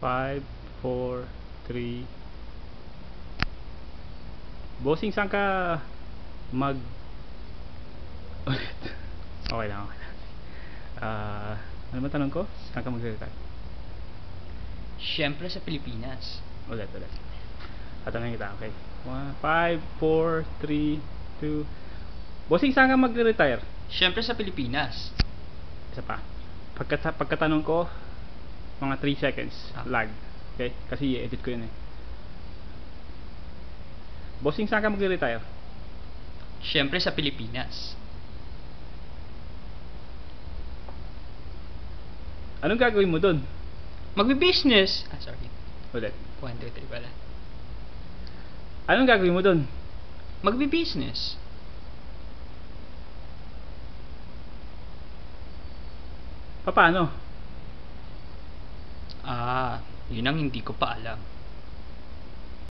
5, 4, 3. Bossing, saan ka mag... Ulit. Okay lang, okay lang. Ano ba tanong ko? Saan ka mag-retire? Siyempre sa Pilipinas. Ulit. Tatanungin kita, okay. 5, 4, 3, 2. Bossing, saan ka mag-retire? Siyempre sa Pilipinas. Isa pa. Pagkatanong ko, mga 3 seconds lag. Okay? Kasi i-edit ko yun eh. Bossing, saan ka mag-retire? Siyempre sa Pilipinas. Anong gagawin mo dun? Magbi-business. Sorry. Ulit. 1, 2, 3 pala. Anong gagawin mo dun? Magbi-business. Paano? Yun ang hindi ko pa alam.